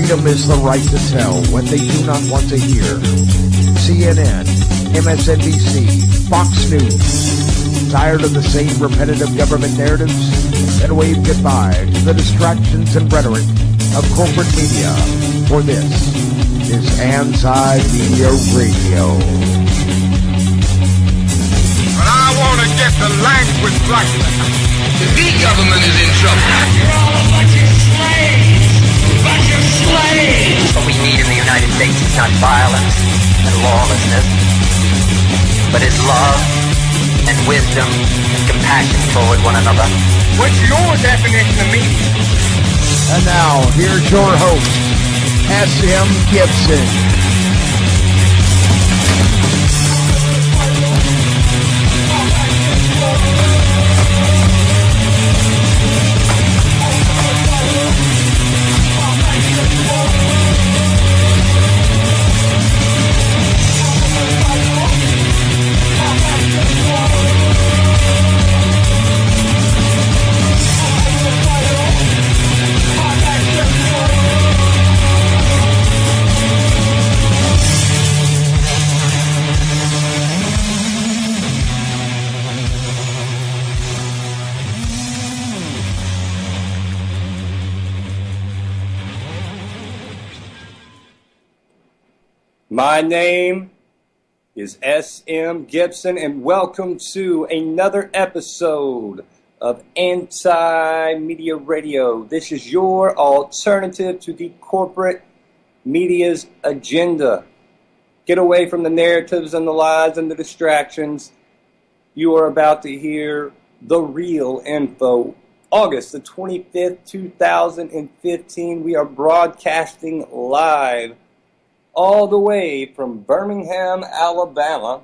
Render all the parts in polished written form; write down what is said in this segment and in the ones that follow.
Freedom is the right to tell what they do not want to hear. CNN, MSNBC, Fox News. Tired of the same repetitive government narratives? Then wave goodbye to the distractions and rhetoric of corporate media. For this is Anti-Media Radio. But I want to get the language right. The big government is in trouble. You're all a bunch of slaves! Bunch of slaves! What we need in the United States is not violence and lawlessness, but is love and wisdom and compassion toward one another. What's your definition of media? And now, here's your host, S.M. Gibson. My name is S.M. Gibson, and welcome to another episode of Anti-Media Radio. This is your alternative to the corporate media's agenda. Get away from the narratives and the lies and the distractions. You are about to hear the real info. August the 25th, 2015, we are broadcasting live all the way from Birmingham, Alabama.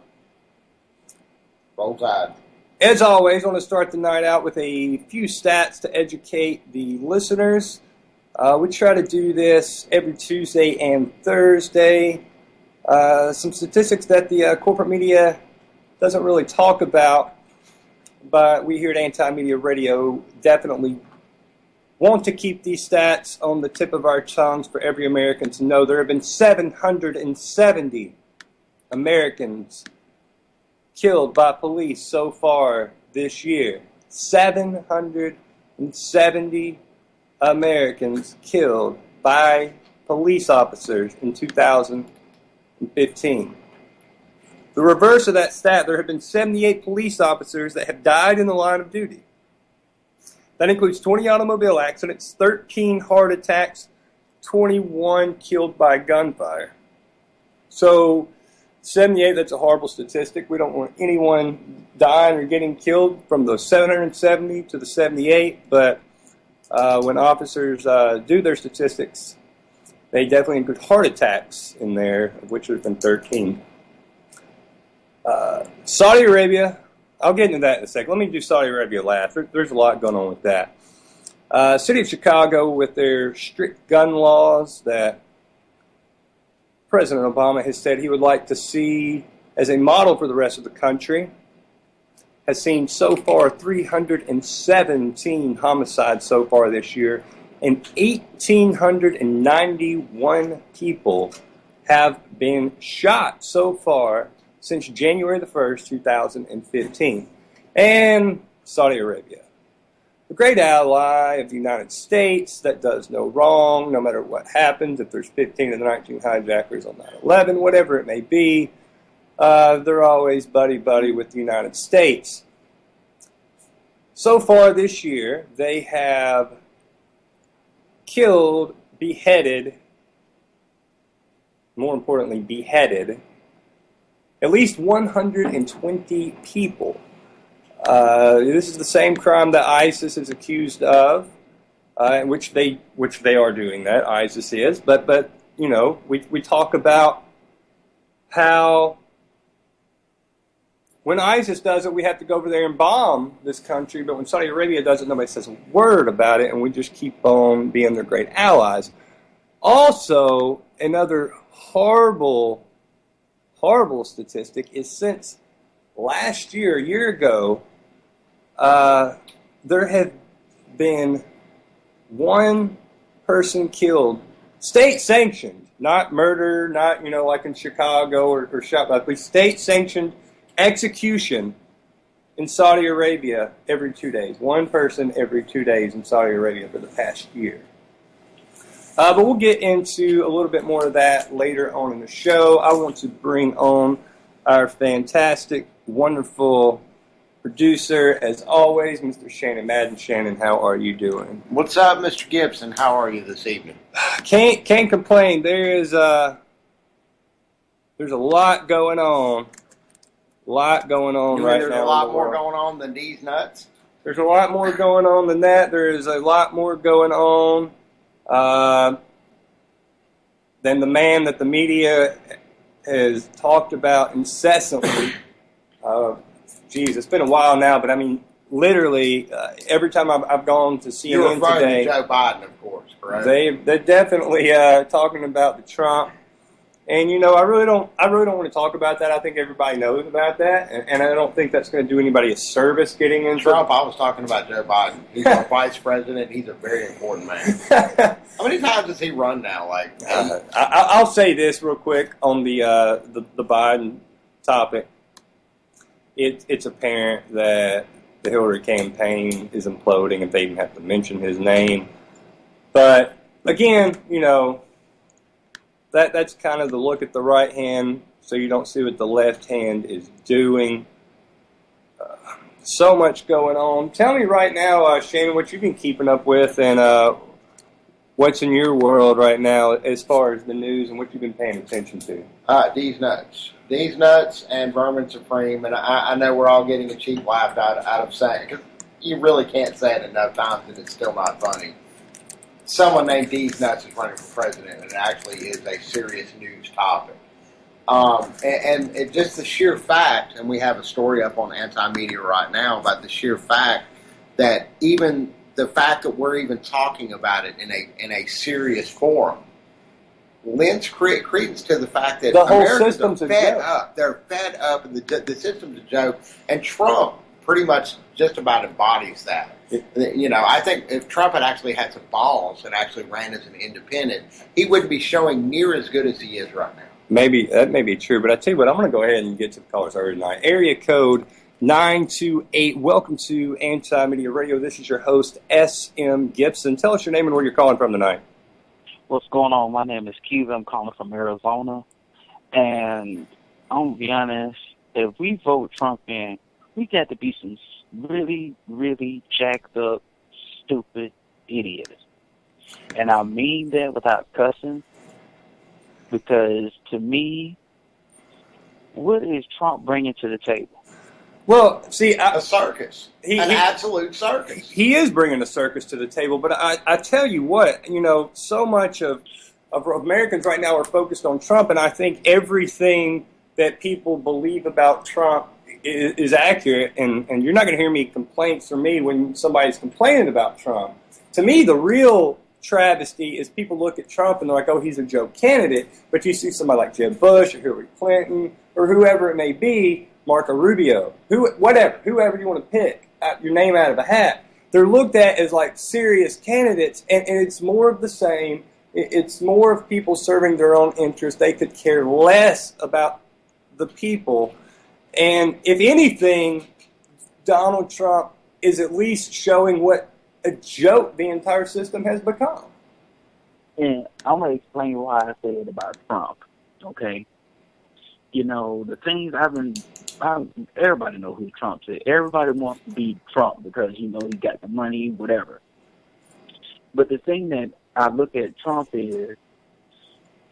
Roll Tide. As always, I want to start the night out with a few stats to educate the listeners. We try to do this every Tuesday and Thursday. Some statistics that the corporate media doesn't really talk about, but we here at Anti-Media Radio definitely want to keep these stats on the tip of our tongues for every American to know. There have been 770 Americans killed by police so far this year. 770 Americans killed by police officers in 2015. The reverse of that stat, there have been 78 police officers that have died in the line of duty. That includes 20 automobile accidents, 13 heart attacks, 21 killed by gunfire. So, 78, that's a horrible statistic. We don't want anyone dying or getting killed from those 770 to the 78. But when officers do their statistics, they definitely include heart attacks in there, of which there have been 13. Saudi Arabia. I'll get into that in a second. Let me do Saudi Arabia last. There's a lot going on with that. City of Chicago, with their strict gun laws that President Obama has said he would like to see as a model for the rest of the country, has seen so far 317 homicides so far this year, and 1,891 people have been shot so far since January the 1st, 2015. And Saudi Arabia, a great ally of the United States that does no wrong, no matter what happens. If there's 15 of the 19 hijackers on 9/11, whatever it may be, they're always buddy-buddy with the United States. So far this year, they have killed, beheaded, more importantly, beheaded, at least 120 people. This is the same crime that ISIS is accused of, which they are doing that. ISIS is, but you know, we talk about how when ISIS does it, we have to go over there and bomb this country. But when Saudi Arabia does it, nobody says a word about it, and we just keep on being their great allies. Also, another horrible statistic is since last year, a year ago, there have been one person killed state sanctioned, not murder, not, like in Chicago or shot, but state sanctioned execution in Saudi Arabia every 2 days. One person every 2 days in Saudi Arabia for the past year. But we'll get into a little bit more of that later on in the show. I want to bring on our fantastic, wonderful producer, as always, Mr. Shannon Madden. Shannon, how are you doing? What's up, Mr. Gibson? How are you this evening? Can't complain. There's a lot going on. Right now. There's a lot more going on than these nuts? There's a lot more going on than that. There is a lot more going on than the man that the media has talked about incessantly. It's been a while now, but I mean, literally, every time I've gone to CNN You're referring today, to Joe Biden, of course, correct? they're definitely talking about the Trump. And I really don't want to talk about that. I think everybody knows about that, and I don't think that's going to do anybody a service getting into Trump. I was talking about Joe Biden. He's our vice president. He's a very important man. How many times does he run now? I'll say this real quick on the Biden topic. It's apparent that the Hillary campaign is imploding if they even have to mention his name. But again, that's kind of the look at the right hand, so you don't see what the left hand is doing. So much going on. Tell me right now, Shannon, what you've been keeping up with, and what's in your world right now as far as the news and what you've been paying attention to. These nuts, and Vermin Supreme, and I know we're all getting a cheap laugh out of saying it, because you really can't say it enough times and it's still not funny. Someone named These Nuts is running for president, and it actually is a serious news topic. And it just the sheer fact, and we have a story up on Anti-Media right now about the sheer fact that even the fact that we're even talking about it in a serious forum lends credence to the fact that the whole Americans system's are fed a joke. up. They're fed up, and the system's a joke. And Trump pretty much just about embodies that. I think if Trump had actually had some balls and actually ran as an independent, he wouldn't be showing near as good as he is right now. Maybe that may be true, but I tell you what, I'm going to go ahead and get to the callers early tonight. Area code 928. Welcome to Anti-Media Radio. This is your host, S.M. Gibson. Tell us your name and where you're calling from tonight. What's going on? My name is Cuba. I'm calling from Arizona. And I'm going to be honest, if we vote Trump in, we got to be some really, really jacked up, stupid idiots. And I mean that without cussing, because to me, what is Trump bringing to the table? Well, see, a circus, an absolute circus. He is bringing a circus to the table, but I tell you what, so much of Americans right now are focused on Trump, and I think everything that people believe about Trump is accurate, and you're not going to hear me complaints from me when somebody's complaining about Trump. To me, the real travesty is people look at Trump and they're like, oh, he's a joke candidate, but you see somebody like Jeb Bush or Hillary Clinton or whoever it may be, Marco Rubio, whoever you want to pick, your name out of a hat, they're looked at as like serious candidates, and it's more of the same. It's more of people serving their own interests. They could care less about the people. And if anything, Donald Trump is at least showing what a joke the entire system has become. And I'm going to explain why I said about Trump, okay? The things everybody knows who Trump is. Everybody wants to be Trump because, he got the money, whatever. But the thing that I look at Trump is,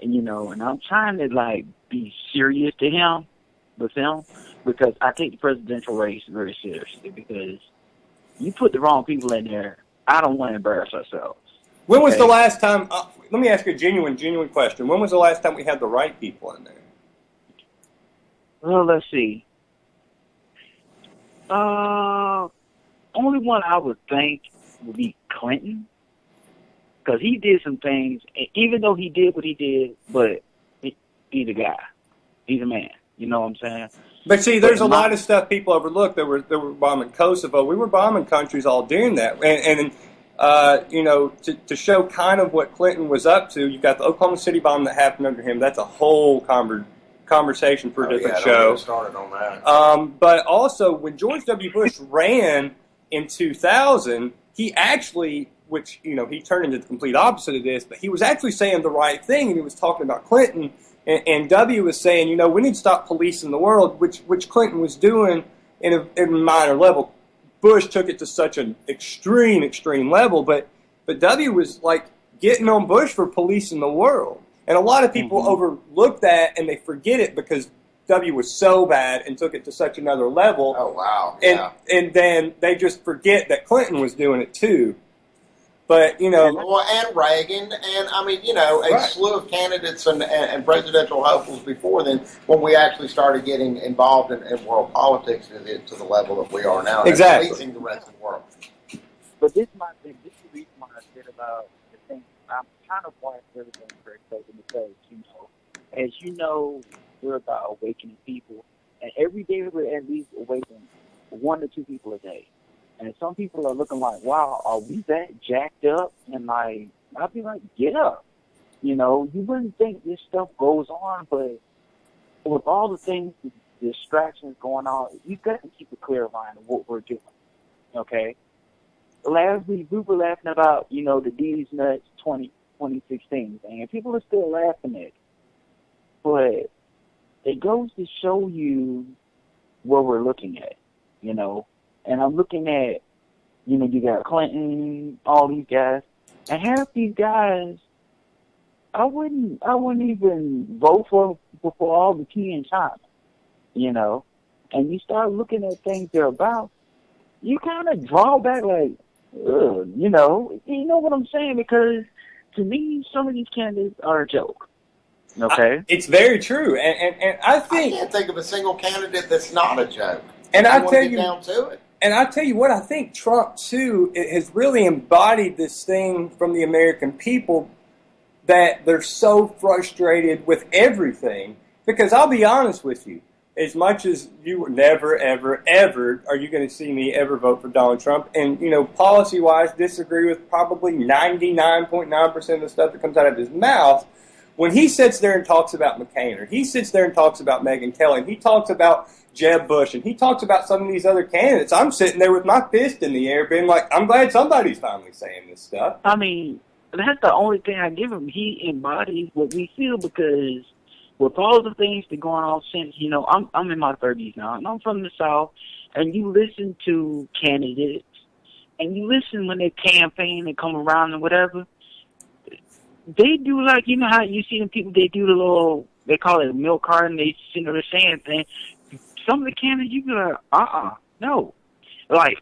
and I'm trying to, be serious to him, with him, because I take the presidential race very seriously, because you put the wrong people in there, I don't want to embarrass ourselves. When was the last time, let me ask you a genuine question. When was the last time we had the right people in there? Well, let's see. Only one I would think would be Clinton, because he did some things, even though he did what he did, but he's a guy. He's a man. You know what I'm saying? But see, there's a lot of stuff people overlook. They were bombing Kosovo. We were bombing countries all during that. And to show kind of what Clinton was up to. You've got the Oklahoma City bomb that happened under him. That's a whole conversation for a different show. Don't get started on that. But also, when George W. Bush ran in 2000, he actually, which, he turned into the complete opposite of this, but he was actually saying the right thing, and he was talking about Clinton, and W. was saying, we need to stop policing the world, which Clinton was doing in a minor level. Bush took it to such an extreme level, but W was like getting on Bush for policing the world. And a lot of people overlook that, and they forget it because W was so bad and took it to such another level. Oh, wow. Yeah. And then they just forget that Clinton was doing it too. But, Well, and Reagan, and a slew of candidates and presidential hopefuls before then, when we actually started getting involved in world politics to the level that we are now. Exactly. And policing the rest of the world. But this is my thing. This is the reason why I said about the thing. I'm kind of watching everything very closely because, as you know, we're about awakening people. And every day we're at least awakening 1 to 2 people a day. And some people are looking like, wow, are we that jacked up? And I'd be like, get up. You wouldn't think this stuff goes on, but with all the things, the distractions going on, you've got to keep a clear mind of what we're doing. Okay? Last week, we were laughing about, the D's Nuts 2016 thing, and people are still laughing at it. But it goes to show you what we're looking at, And I'm looking at, you got Clinton, all these guys, and half these guys, I wouldn't even vote for all the tea in China, And you start looking at things they're about, you kind of draw back like, you know what I'm saying? Because to me, some of these candidates are a joke. Okay, it's very true, and I think I can't think of a single candidate that's not a joke. And I tell you, down to it. And I tell you what, I think Trump too has really embodied this thing from the American people that they're so frustrated with everything. Because I'll be honest with you, as much as you never, ever, ever are you going to see me ever vote for Donald Trump, and policy-wise disagree with probably 99.9% of the stuff that comes out of his mouth. When he sits there and talks about McCain, or he sits there and talks about Megyn Kelly, and he talks about Jeb Bush, and he talks about some of these other candidates, I'm sitting there with my fist in the air being like, I'm glad somebody's finally saying this stuff. I mean, that's the only thing I give him. He embodies what we feel because with all the things that going on since, I'm in my 30s now, and I'm from the South, and you listen to candidates, and you listen when they campaign and come around and whatever, they do like, how you see them people, they do the little, they call it a milk cart, and they they're saying things. Some of the candidates, you be like, no. Like,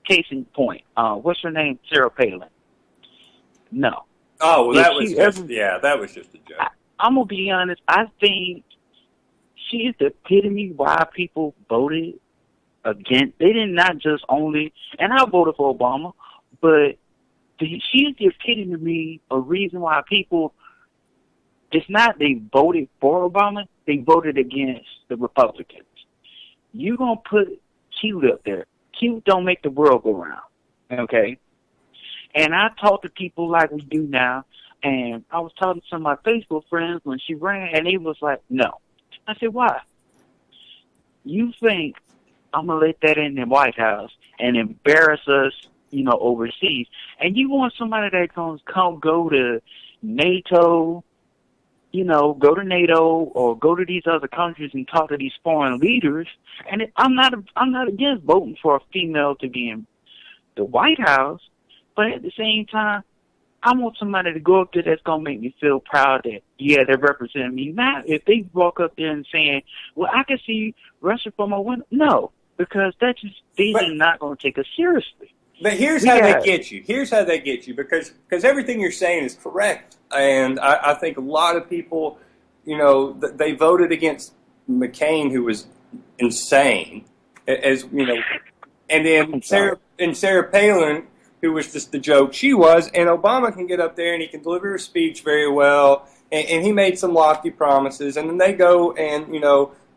case in point, what's her name? Sarah Palin. No. Oh, well, that was just a joke. I'm going to be honest, I think she is the epitome why people voted against. They did not just only, and I voted for Obama, but she is the epitome of reason why people, it's not they voted for Obama, they voted against the Republicans. You're going to put cute up there. Cute don't make the world go round, okay? And I talk to people like we do now, and I was talking to some of my Facebook friends when she ran, and they was like, no. I said, why? You think I'm going to let that in the White House and embarrass us, overseas, and you want somebody that's going to go to NATO, go to NATO or go to these other countries and talk to these foreign leaders. And I'm not against voting for a female to be in the White House, but at the same time, I want somebody to go up there that's going to make me feel proud that, yeah, they're representing me. Not if they walk up there and saying, well, I can see Russia from a window. No, because they're not going to take us seriously. But here's how they get you. Here's how they get you, because everything you're saying is correct. And I think a lot of people, they voted against McCain, who was insane, and then Sarah Palin, who was just the joke she was, and Obama can get up there and he can deliver a speech very well, and he made some lofty promises, and then they go and,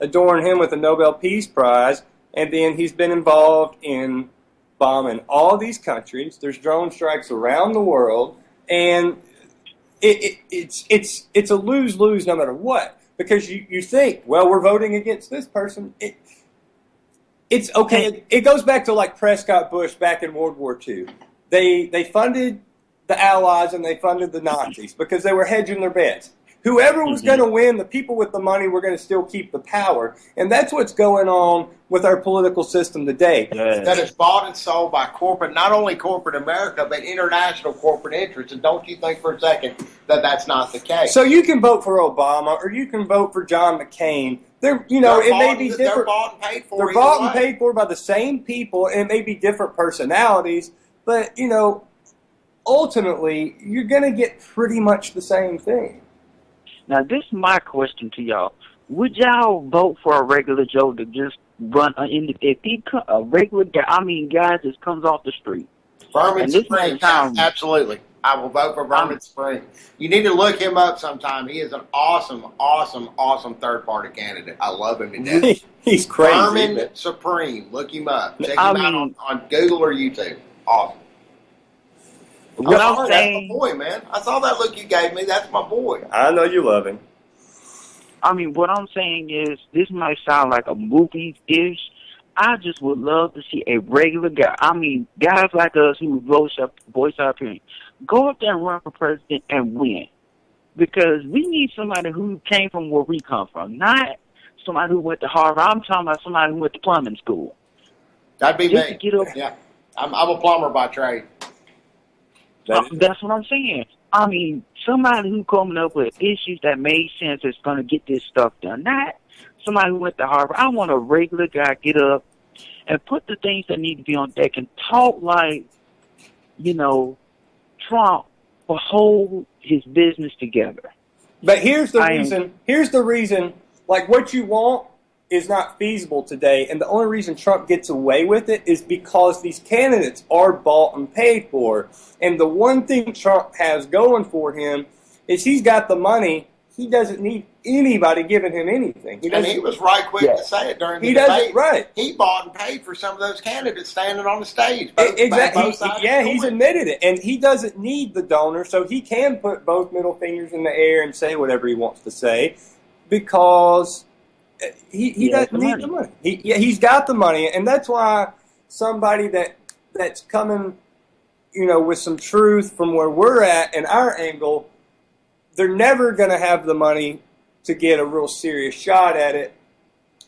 adorn him with a Nobel Peace Prize, and then he's been involved in bombing all these countries. There's drone strikes around the world, and it's a lose-lose no matter what. Because you think, well, we're voting against this person. It's okay. It goes back to like Prescott Bush back in World War II. They funded the Allies and they funded the Nazis because they were hedging their bets. Whoever was going to win, the people with the money were going to still keep the power. And that's what's going on with our political system today. That is bought and sold by corporate, not only corporate America, but international corporate interests. And don't you think for a second that that's not the case? So you can vote for Obama or you can vote for John McCain. It may be different. They're bought and paid for. They're bought and paid for by the same people, and it may be different personalities. But, ultimately, you're going to get pretty much the same thing. Now, this is my question to y'all. Would y'all vote for a regular Joe to just run a regular guy, guys that comes off the street? Vermin Supreme, absolutely. I will vote for Vermin Supreme. You need to look him up sometime. He is an awesome, awesome, awesome third-party candidate. I love him to death. He's crazy. Vermin Supreme. Look him up. Check him out on Google or YouTube. Awesome. What I'm saying, that's my boy, man. I saw that look you gave me. That's my boy. I know you love him. What I'm saying is, this might sound like a movie-ish. I just would love to see a regular guy. Guys like us who voice our opinion, go up there and run for president and win. Because we need somebody who came from where we come from, not somebody who went to Harvard. I'm talking about somebody who went to plumbing school. That'd be just me. To get up. Yeah, I'm a plumber by trade. That's what I'm saying. Somebody who coming up with issues that made sense is going to get this stuff done. Not somebody who went to Harvard. I want a regular guy get up and put the things that need to be on deck and talk like, Trump will hold his business together. But here's the reason. Here's the reason. Like, what you want is not feasible today, and the only reason Trump gets away with it is because these candidates are bought and paid for. And the one thing Trump has going for him is he's got the money. He doesn't need anybody giving him anything. He was right quick to say it during the debate. Right. He bought and paid for some of those candidates standing on the stage. Exactly. He's admitted it. And he doesn't need the donor, so he can put both middle fingers in the air and say whatever he wants to say because he doesn't need the money. He's got the money, and that's why somebody that's coming, with some truth from where we're at and our angle, they're never going to have the money to get a real serious shot at it.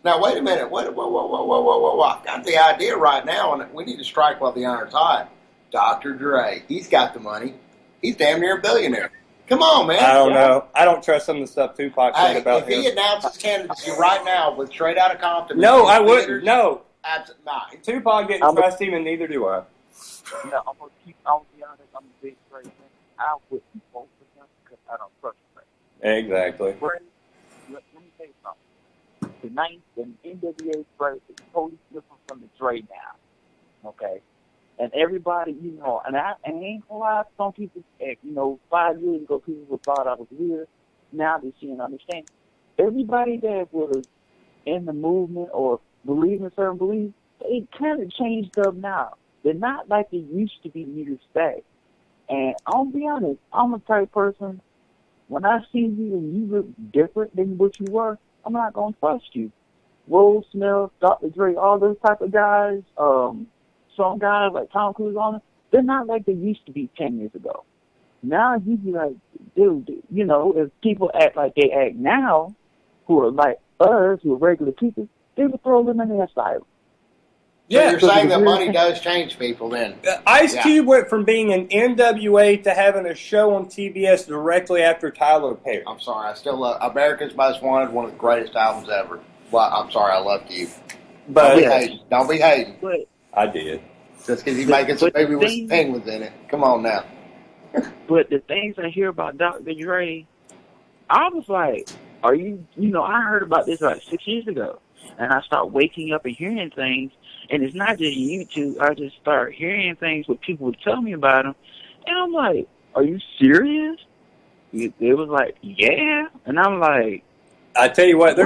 Now, wait a minute. Whoa. I've got the idea right now, and we need to strike while the iron's hot. Dr. Dre, he's got the money. He's damn near a billionaire. Come on, man. I don't know. I don't trust some of the stuff Tupac said about him. If he announces candidacy right now with Straight Outta Compton... No, I wouldn't. No. Absolutely not. Tupac didn't trust him, and neither do I. No, I'm going to be honest. I'm a big Dre fan. I wouldn't vote for him because I don't trust him. Exactly. Let me tell you something. The NWA Dre is totally different from the Dre now. Okay? And everybody, and I ain't gonna lie, some people, 5 years ago, people would thought I was weird. Now they see and understand. Everybody that was in the movement or believe in certain beliefs, they kind of changed up now. They're not like they used to be years back. And I'll be honest, I'm a type person, when I see you and you look different than what you were, I'm not going to trust you. Will Smith, Dr. Dre, all those type of guys, some guys like Tom Cruise they're not like they used to be 10 years ago. Now you be like, dude, if people act like they act now, who are like us, who are regular people, they would throw them in the asylum. Yeah, so you're saying that money does change people then. Ice Cube went from being an NWA to having a show on TBS directly after Tyler Perry. I'm sorry, I still love America's Most Wanted, one of the greatest albums ever. Well, I'm sorry, I love Cube. But Don't be hating. I did. Just because he's making some movie with some penguins in it. Come on now. But the things I hear about Dr. Dre, I was like, are you, I heard about this like 6 years ago. And I start waking up and hearing things. And it's not just YouTube. I just start hearing things what people would tell me about them. And I'm like, are you serious? It was like, yeah. And I'm like, I tell you what,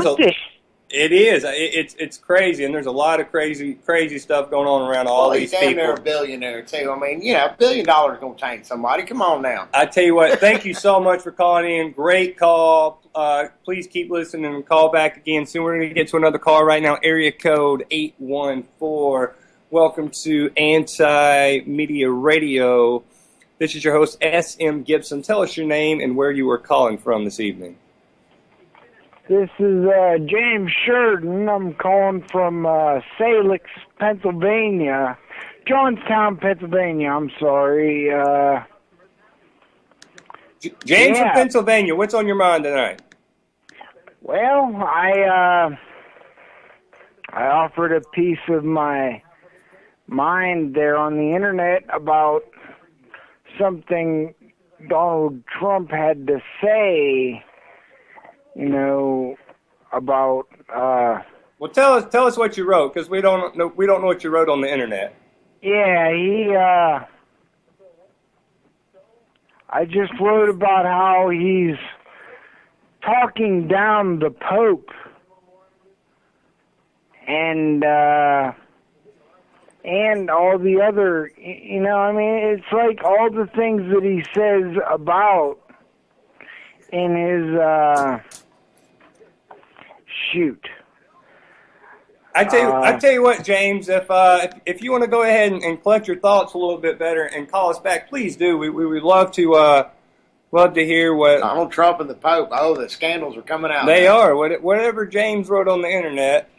It is. It's crazy, and there's a lot of crazy stuff going on around all these he's damn people. near a billionaire too. I mean, $1 billion is going to change somebody. Come on now. I tell you what, thank you so much for calling in. Great call. Please keep listening and call back again soon. We're going to get to another call right now. Area code 814. Welcome to Anti-Media Radio. This is your host, S.M. Gibson. Tell us your name and where you are calling from this evening. This is James Sheridan. I'm calling from Salix, Pennsylvania. Johnstown, Pennsylvania. I'm sorry. James from Pennsylvania. What's on your mind tonight? Well, I offered a piece of my mind there on the internet about something Donald Trump had to say. About well, tell us what you wrote, because we don't know what you wrote on the internet. Yeah, I just wrote about how he's talking down the Pope and all the other, it's like all the things that he says about in his shoot. I tell you what, James. If you want to go ahead and collect your thoughts a little bit better and call us back, please do. We would love to hear what Donald Trump and the Pope. Oh, the scandals are coming out. They are. Whatever James wrote on the internet.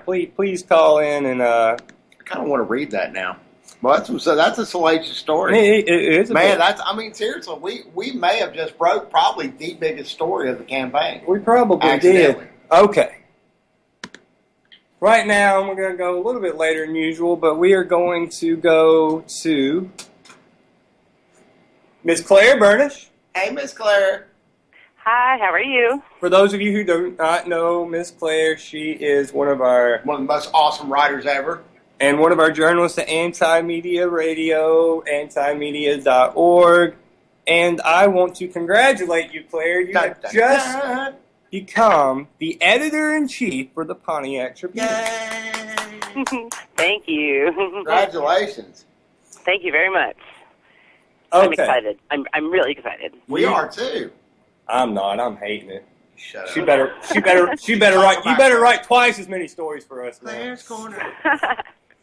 Please call in and. I kind of want to read that now. Well, that's a salacious story. It is, man. Seriously, we may have just broke probably the biggest story of the campaign. We probably did. Okay. Right now, we're going to go a little bit later than usual, but we are going to go to Miss Claire Burnish. Hey, Miss Claire. Hi, how are you? For those of you who do not know Miss Claire, she is one of the most awesome writers ever. And one of our journalists at Anti-Media Radio, antimedia.org. And I want to congratulate you, Claire. You have just become the editor-in-chief for the Pontiac Tribune. Yay! Thank you. Congratulations. Thank you very much. Okay. I'm excited. I'm really excited. We are too. I'm not. I'm hating it. Shut up. She better write. You better write twice as many stories for us now. Claire's Corner.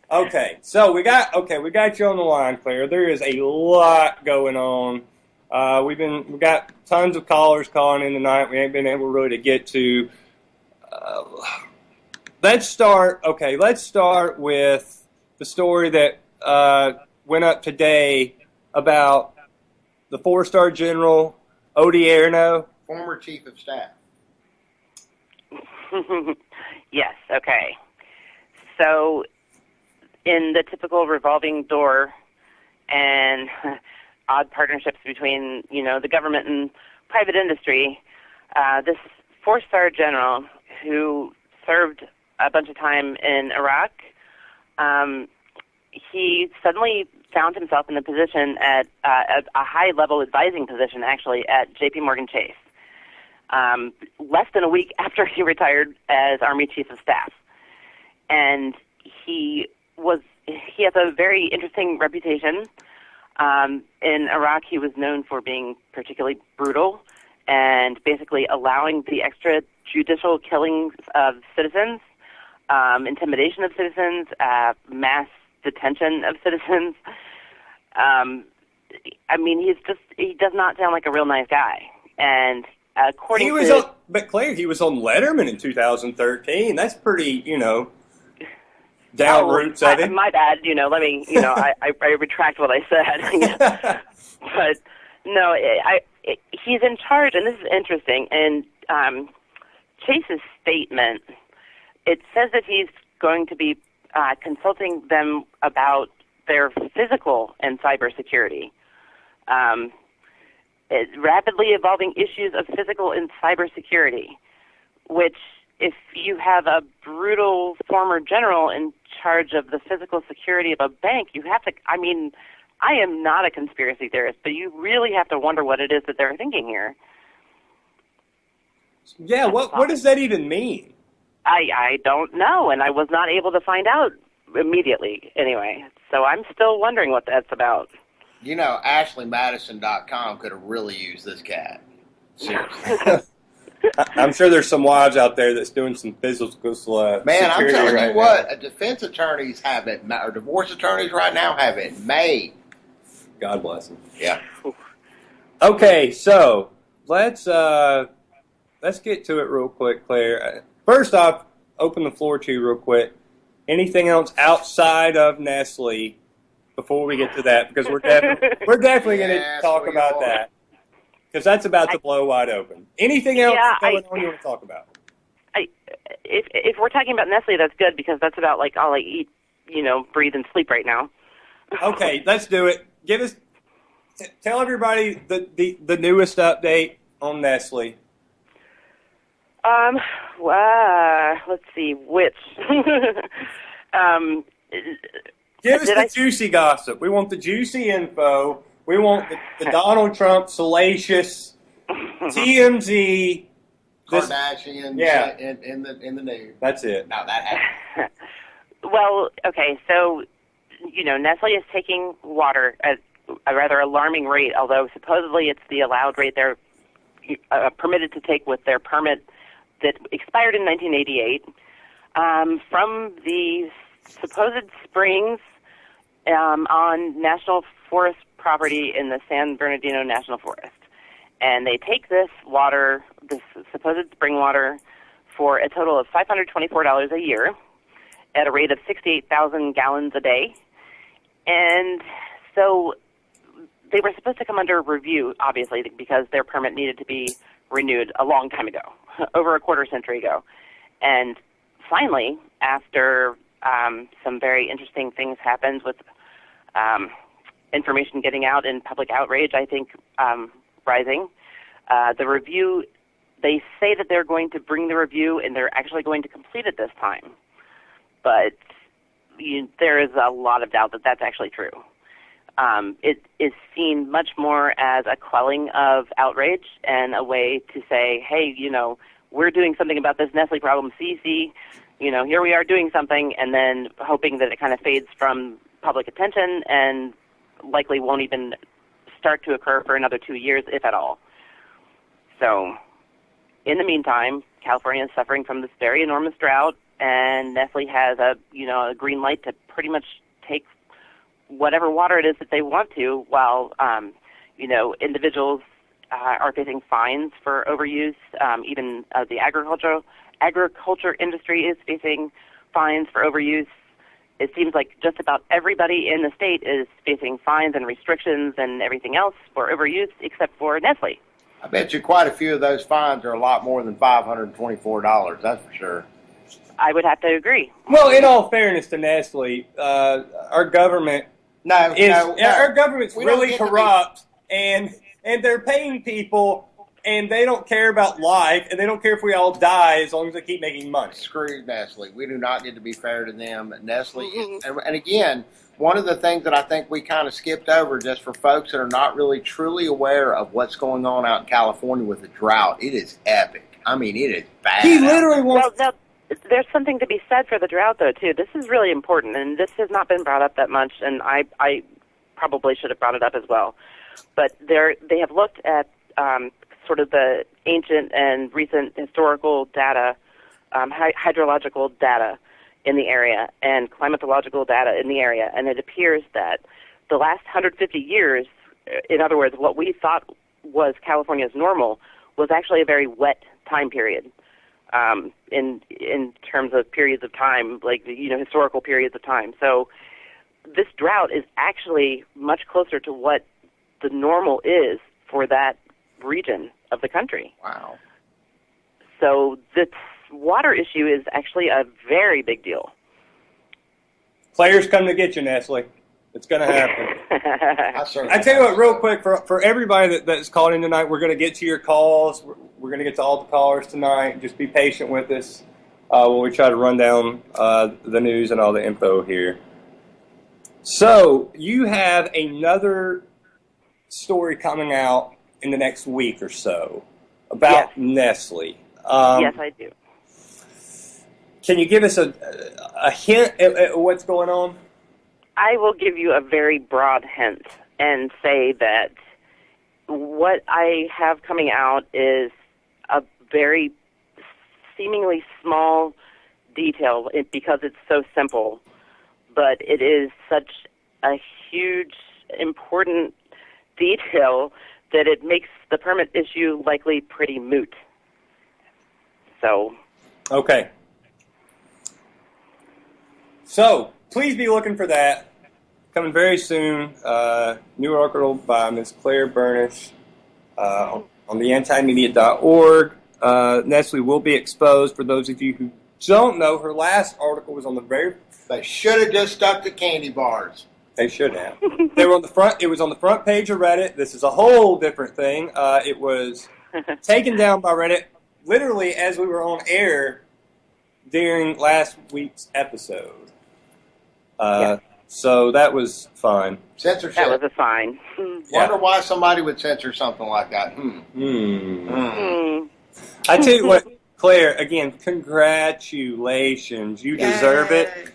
Okay, so we got you on the line, Claire. There is a lot going on. We've got tons of callers calling in tonight. We ain't been able really to get to. Let's start with the story that went up today about the 4-star general Odierno, former chief of staff. Yes. Okay. So, in the typical revolving door and odd partnerships between, the government and private industry, this 4-star general who served a bunch of time in Iraq, he suddenly found himself in a position at a high-level advising position, actually, at J.P. Morgan Chase, less than a week after he retired as Army Chief of Staff. And he has a very interesting reputation. In Iraq, he was known for being particularly brutal and basically allowing the extrajudicial killings of citizens, intimidation of citizens, mass detention of citizens. He does not sound like a real nice guy. And according but Claire, he was on Letterman in 2013. That's pretty, down roots of it. My bad. I retract what I said. But no, he's in charge, and this is interesting. And Chase's statement, it says that he's going to be consulting them about their physical and cybersecurity. Rapidly evolving issues of physical and cybersecurity, which if you have a brutal former general in charge of the physical security of a bank, you have to, I am not a conspiracy theorist, but you really have to wonder what it is that they're thinking here. Yeah, what does that even mean? I don't know, and I was not able to find out immediately anyway. So I'm still wondering what that's about. You know, AshleyMadison.com could have really used this cat. Seriously. I'm sure there's some wives out there that's doing some physical Man, I'm security telling right you what, now. defense attorneys have it, or divorce attorneys right now have it made. God bless them. Yeah. Okay, so let's get to it real quick, Claire. First off, open the floor to you real quick. Anything else outside of Nestle before we get to that? Because we're definitely going to Yes, talk we about are. that. Because that's about to blow wide open. Anything else going on you want to talk about? If we're talking about Nestle, that's good because that's about like all I eat, breathe and sleep right now. Okay, let's do it. Tell everybody the newest update on Nestle. Let's see which. Give us the juicy gossip. We want the juicy info. We want the Donald Trump salacious TMZ. Kardashians in the news. That's it. No, that happened. Well, okay, so Nestle is taking water at a rather alarming rate, although supposedly it's the allowed rate they're permitted to take with their permit that expired in 1988 from the supposed springs on National Forest property in the San Bernardino National Forest. And they take this water, this supposed spring water, for a total of $524 a year at a rate of 68,000 gallons a day. And so they were supposed to come under review, obviously, because their permit needed to be renewed a long time ago, over a quarter century ago. And finally, after some very interesting things happened with information getting out and public outrage, I think, rising, the review, they say that they're going to bring the review and they're actually going to complete it this time. But there is a lot of doubt that that's actually true. It is seen much more as a quelling of outrage and a way to say, hey, we're doing something about this Nestle problem. See, here we are doing something, and then hoping that it kind of fades from public attention and likely won't even start to occur for another 2 years, if at all. So, in the meantime, California is suffering from this very enormous drought, and Nestle has a green light to pretty much take whatever water it is that they want to, while individuals are facing fines for overuse. Even the agriculture industry is facing fines for overuse. It seems like just about everybody in the state is facing fines and restrictions and everything else for overuse, except for Nestle. I bet you quite a few of those fines are a lot more than $524. That's for sure. I would have to agree. Well, in all fairness to Nestle, our government our government's really corrupt, and they're paying people, and they don't care about life, and they don't care if we all die as long as they keep making money. Screw Nestle. We do not get to be fair to them. Nestle, and again, one of the things that I think we kind of skipped over, just for folks that are not really truly aware of what's going on out in California with the drought, it is epic. I mean, it is bad. He literally wants... Well, there's something to be said for the drought, though, too. This is really important, and this has not been brought up that much, and I probably should have brought it up as well. But they have looked at sort of the ancient and recent historical data, hydrological data in the area, and climatological data in the area, and it appears that the last 150 years, in other words, what we thought was California's normal, was actually a very wet time period. In terms of periods of time, like historical periods of time. So this drought is actually much closer to what the normal is for that region of the country. Wow. So this water issue is actually a very big deal. Players come to get you, Nestle. It's going to happen. I tell you what, real quick, for everybody that's called in tonight, we're going to get to your calls. We're going to get to all the callers tonight. Just be patient with us while we try to run down the news and all the info here. So you have another story coming out in the next week or so about Nestle. Yes, I do. Can you give us a hint at what's going on? I will give you a very broad hint and say that what I have coming out is a very seemingly small detail because it's so simple, but it is such a huge, important detail that it makes the permit issue likely pretty moot. So. Okay. So, please be looking for that. Coming very soon. New article by Ms. Claire Burnish on the antimedia.org. Nestle will be exposed. For those of you who don't know, her last article was on the very... They should have just stuck to candy bars. They should have. They were on the front. It was on the front page of Reddit. This is a whole different thing. It was taken down by Reddit literally as we were on air during last week's episode. So that was fine. Censorship. That was a fine. Wonder why somebody would censor something like that. I tell you what, Claire, again, congratulations. You deserve it.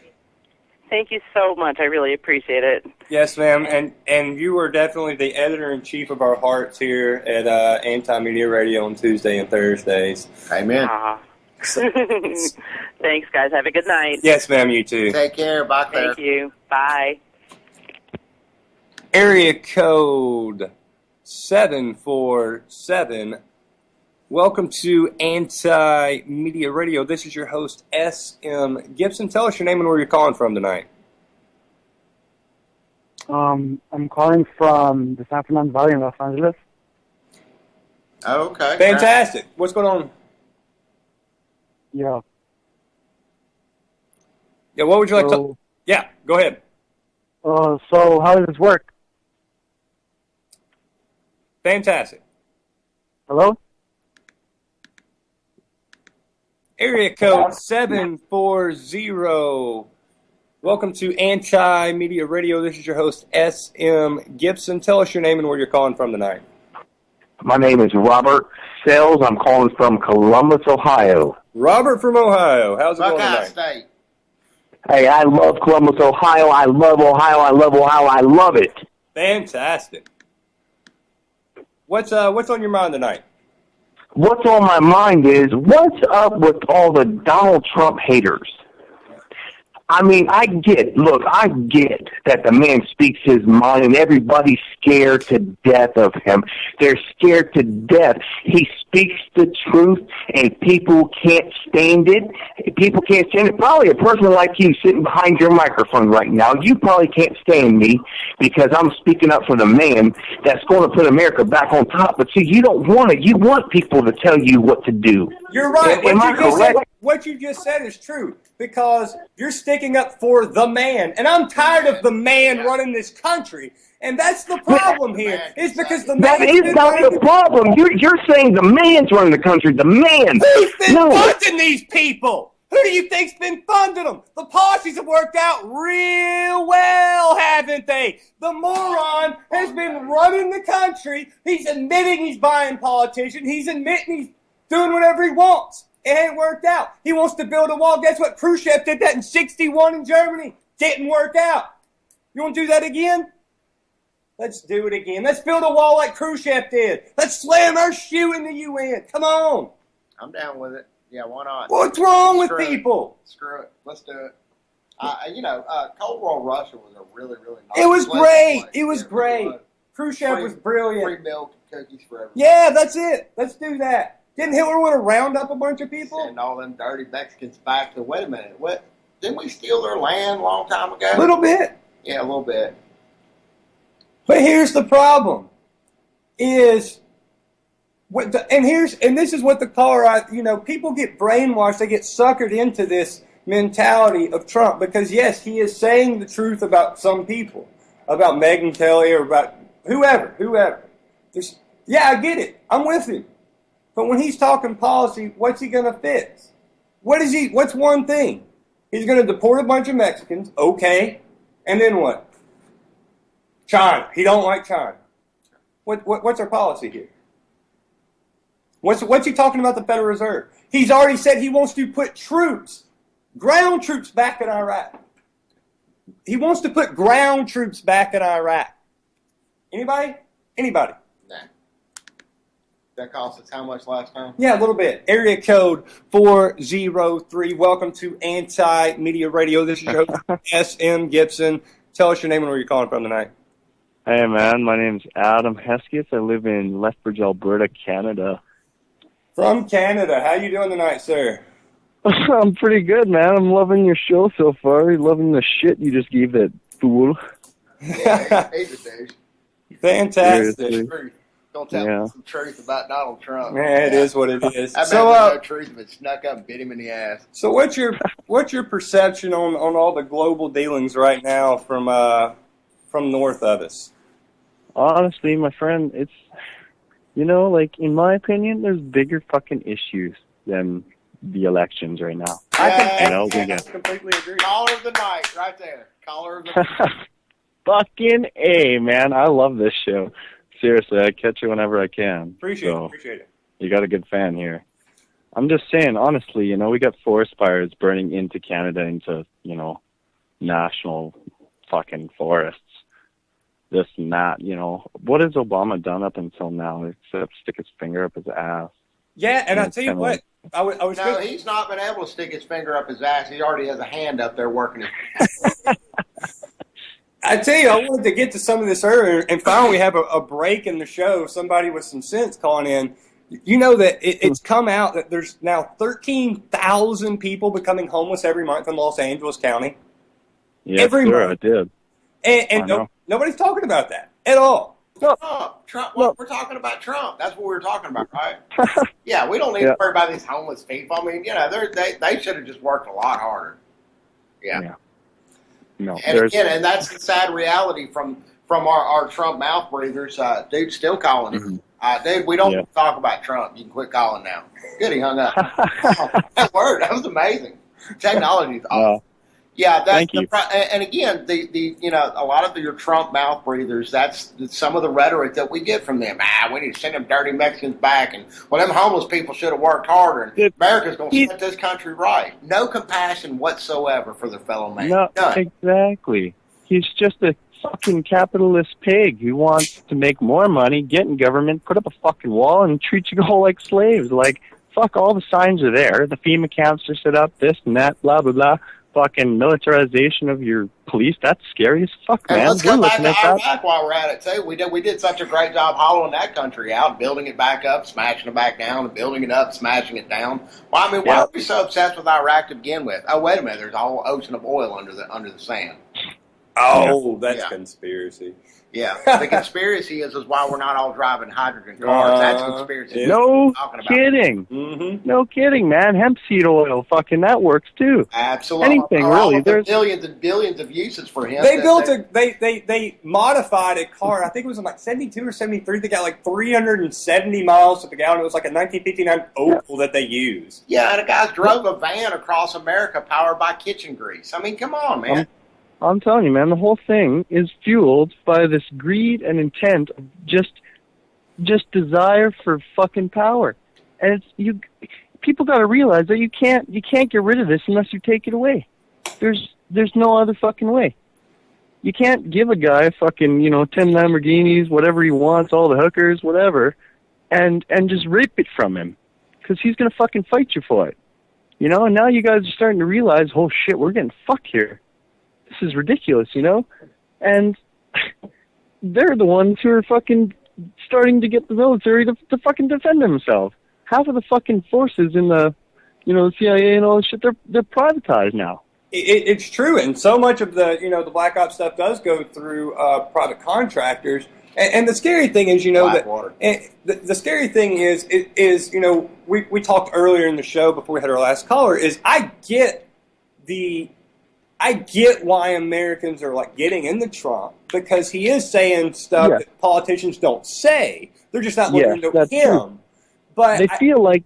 Thank you so much. I really appreciate it. Yes, ma'am. And you are definitely the editor-in-chief of our hearts here at Anti-Media Radio on Tuesday and Thursdays. Amen. Thanks, guys. Have a good night. Yes, ma'am. You too. Take care. Bye, Claire. Thank you. Bye. Area code 747. Welcome to Anti-Media Radio. This is your host, S.M. Gibson. Tell us your name and where you're calling from tonight. I'm calling from the San Fernando Valley in Los Angeles. Oh, okay. Fantastic. What's going on? Yeah. Yeah, what would you like to... Yeah, go ahead. So how does this work? Fantastic. Hello? Area code 740. Welcome to Anti-Media Radio. This is your host, S.M. Gibson. Tell us your name and where you're calling from tonight. My name is Robert Sells. I'm calling from Columbus, Ohio. Robert from Ohio. How's it going tonight? State. Hey, I love Columbus, Ohio. I love Ohio. I love Ohio. I love it. Fantastic. What's on your mind tonight? What's on my mind is, what's up with all the Donald Trump haters? I mean, I get that the man speaks his mind and everybody's scared to death of him. They're scared to death. He speaks the truth and people can't stand it. People can't stand it. Probably a person like you sitting behind your microphone right now, you probably can't stand me because I'm speaking up for the man that's going to put America back on top. But see, you don't want it. You want people to tell you what to do. You're right. Am I correct? What you just said is true because you're sticking up for the man. And I'm tired of the man running this country. And that's the problem here. It's because the man... That is not the problem. You're saying the man's running the country. The man. Who's been funding these people? Who do you think's been funding them? The policies have worked out real well, haven't they? The moron has been running the country. He's admitting he's buying politicians. He's admitting he's doing whatever he wants. It ain't worked out. He wants to build a wall. Guess what? Khrushchev did that in 1961 in Germany. Didn't work out. You want to do that again? Let's do it again. Let's build a wall like Khrushchev did. Let's slam our shoe in the UN. Come on. I'm down with it. Yeah, why not? What's wrong with people? Screw it. Let's do it. Cold War Russia was a really, really nice It was great. place. It was great. Khrushchev was brilliant. Free milk and cookies for everyone. Yeah, that's it. Let's do that. Didn't Hitler want to round up a bunch of people? Send all them dirty Mexicans back to, wait a minute, what? Didn't we steal their land a long time ago? A little bit. Yeah, a little bit. But here's the problem: this is what the caller, people get brainwashed. They get suckered into this mentality of Trump because yes, he is saying the truth about some people, about Megyn Kelly or about whoever. Yeah, I get it. I'm with him. But when he's talking policy, what's he going to fix? What's one thing? He's going to deport a bunch of Mexicans, okay, and then what? China. He don't like China. What's our policy here? What's he talking about the Federal Reserve? He's already said he wants to put ground troops back in Iraq. He wants to put ground troops back in Iraq. Anybody? Anybody? Nah. That cost us how much last time? Yeah, a little bit. Area code 403. Welcome to Anti-Media Radio. This is your host, S.M. Gibson. Tell us your name and where you're calling from tonight. Hey, man. My name's Adam Hesketh. I live in Lethbridge, Alberta, Canada. From Canada. How you doing tonight, sir? I'm pretty good, man. I'm loving your show so far. Loving the shit you just gave that fool. Yeah, he's a douche. Fantastic. Seriously. Don't tell me some truth about Donald Trump. Man, it is what it is. I So, no truth if it snuck up and bit him in the ass. So what's your perception on all the global dealings right now from north of us? Honestly, my friend, it's, like, in my opinion, there's bigger fucking issues than the elections right now. I completely agree. Caller of the night, right there. Caller of the night. Fucking A, man. I love this show. Seriously, I catch it whenever I can. Appreciate it. You got a good fan here. I'm just saying, honestly, we got forest fires burning into Canada, into, national fucking forests. This and that, What has Obama done up until now except stick his finger up his ass? Yeah, and I tell you what, he's not been able to stick his finger up his ass. He already has a hand up there working his I tell you, I wanted to get to some of this earlier, and finally we have a break in the show. Somebody with some sense calling in. You know that it's come out that there's now 13,000 people becoming homeless every month in Los Angeles County. Yeah, every sure, month. I did. And nobody's talking about that at all. Trump. We're talking about Trump. That's what we were talking about, right? Yeah, we don't need to worry about these homeless people. I mean, they should have just worked a lot harder. Yeah. No, and that's the sad reality from our Trump mouth breathers. Dude's still calling him. Dude, we don't talk about Trump. You can quit calling now. Good, he hung up. That was amazing. Technology is awesome. Yeah, that's Thank you. And again, a lot of your Trump mouth breathers, that's some of the rhetoric that we get from them. We need to send them dirty Mexicans back, and them homeless people should have worked harder, and America's going to set this country right. No compassion whatsoever for their fellow man. No, exactly. He's just a fucking capitalist pig who wants to make more money, get in government, put up a fucking wall, and treat you all like slaves. Like, fuck, all the signs are there. The FEMA camps are set up, this and that, blah, blah, blah. Fucking militarization of your police, that's scary as fuck, man. And let's go back to Iraq while we're at it, too. We did such a great job hollowing that country out, building it back up, smashing it back down, and building it up, smashing it down. Well, I mean, why are we so obsessed with Iraq to begin with? Oh, wait a minute, there's a whole ocean of oil under the sand. Oh, that's conspiracy. Yeah, the conspiracy is why we're not all driving hydrogen cars. That's conspiracy. No kidding. Mm-hmm. No kidding, man. Hemp seed oil, fucking that works too. Absolutely. Anything really. There's billions and billions of uses for hemp. They modified a car. I think it was in like 72 or 73. They got like 370 miles to the gallon. It was like a 1959 Opel that they used. Yeah, and a guy drove a van across America powered by kitchen grease. I mean, come on, man. I'm telling you, man, the whole thing is fueled by this greed and intent of just desire for fucking power. And people got to realize that you can't get rid of this unless you take it away. There's no other fucking way. You can't give a guy fucking, 10 Lamborghinis, whatever he wants, all the hookers, whatever, and just rip it from him, because he's going to fucking fight you for it. And now you guys are starting to realize, oh shit, we're getting fucked here. This is ridiculous, and they're the ones who are fucking starting to get the military to fucking defend themselves. Half of the fucking forces in the, the CIA and all this shit, they're privatized now. It's true, and so much of the, the Black Ops stuff does go through private contractors. And the scary thing is, the scary thing is we talked earlier in the show before we had our last caller, is I get why Americans are like getting into Trump, because he is saying stuff that politicians don't say. They're just not looking to him. True. But they feel like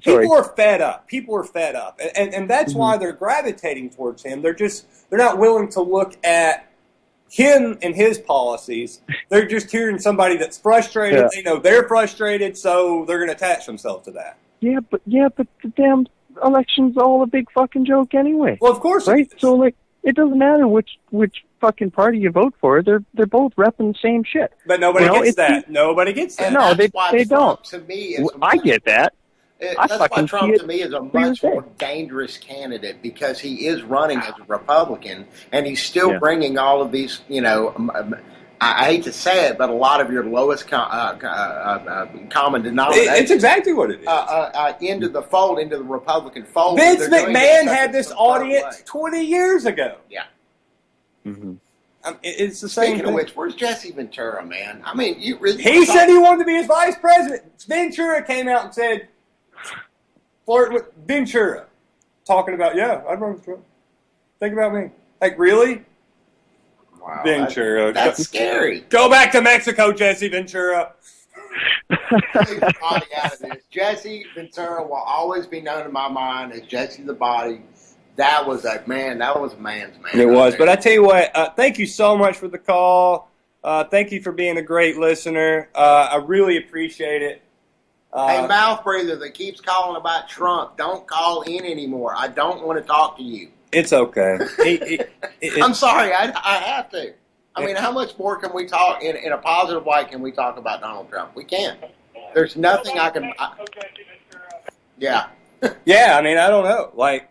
people are fed up. People are fed up, and that's why they're gravitating towards him. They're not willing to look at him and his policies. They're just hearing somebody that's frustrated. Yeah. They know they're frustrated, so they're going to attach themselves to that. Yeah, but the damn election's all a big fucking joke anyway. Well, of course, right? So like, it doesn't matter which fucking party you vote for. They're both repping the same shit. But nobody gets that. Nobody gets that. And No, that's why they Trump, don't. To me, is I get that. That's why Trump, to me, is a much more dangerous candidate because he is running as a Republican, and he's still bringing all of these, I hate to say it, but a lot of your lowest common denominator. It's exactly what it is. Into the fold, into the Republican fold. Vince McMahon had this audience 20 years ago. Yeah. Mm-hmm. It's the same Speaking thing. of which, where's Jesse Ventura, man? I mean, you really. He said he wanted to be his vice president. Ventura came out and said, flirt with Ventura. Talking about, I'd run with Trump. Think about me. Like, really? Wow. Ventura. That's scary. Go back to Mexico, Jesse Ventura. Take the body out of this. Jesse Ventura will always be known in my mind as Jesse the Body. That was a man's man. It was. But I tell you what, thank you so much for the call. Thank you for being a great listener. I really appreciate it. Hey, mouth breather that keeps calling about Trump, don't call in anymore. I don't want to talk to you. It's okay. I'm sorry, I have to. I mean, how much more can we talk in a positive way? Can we talk about Donald Trump? We can't. There's nothing I can. Yeah. Yeah, I mean, I don't know. Like,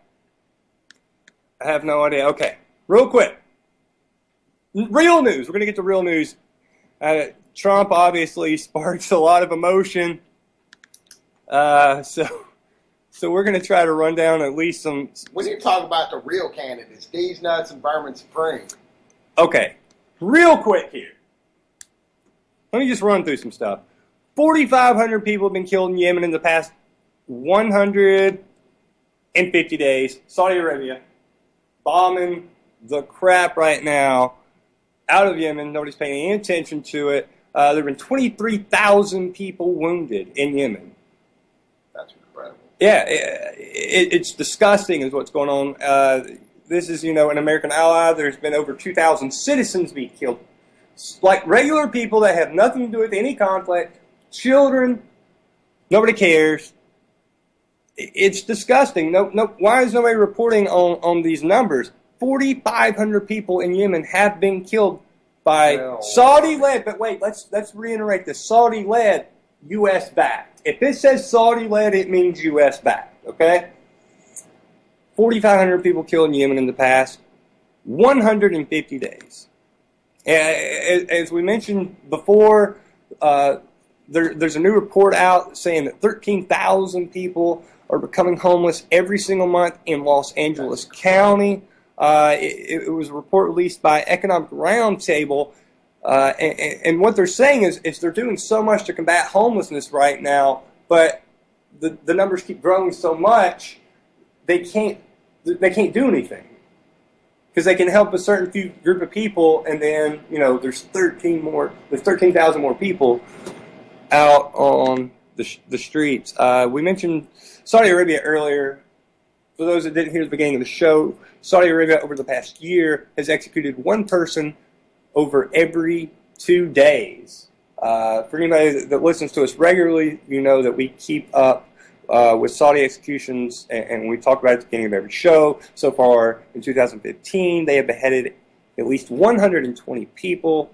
I have no idea. Okay, real quick. Real news. We're going to get to real news. Trump obviously sparks a lot of emotion. So we're going to try to run down at least some. We need to talk about the real candidates, D's Nuts and Berman Supreme. Okay, real quick here. Let me just run through some stuff. 4,500 people have been killed in Yemen in the past 150 days. Saudi Arabia bombing the crap right now out of Yemen. Nobody's paying any attention to it. There have been 23,000 people wounded in Yemen. That's incredible. Yeah, it's disgusting is what's going on. This is, an American ally. There's been over 2,000 citizens be killed. Like regular people that have nothing to do with any conflict. Children, nobody cares. It's disgusting. No. Why is nobody reporting on these numbers? 4,500 people in Yemen have been killed by Saudi-led. But wait, let's reiterate this: Saudi-led, U.S.-backed. If it says Saudi-led, it means U.S.-backed. Okay. 4,500 people killed in Yemen in the past 150 days. As we mentioned before, there's a new report out saying that 13,000 people are becoming homeless every single month in Los Angeles County. It was a report released by Economic Roundtable, and what they're saying is they're doing so much to combat homelessness right now, but the numbers keep growing so much they can't do anything. Because they can help a certain few group of people, and then there's 13,000 more people out on the streets. We mentioned Saudi Arabia earlier. For those that didn't hear the beginning of the show, Saudi Arabia over the past year has executed one person over every 2 days. For anybody that listens to us regularly, you know that we keep up with Saudi executions, and we talk about it at the beginning of every show. So far, in 2015, they have beheaded at least 120 people,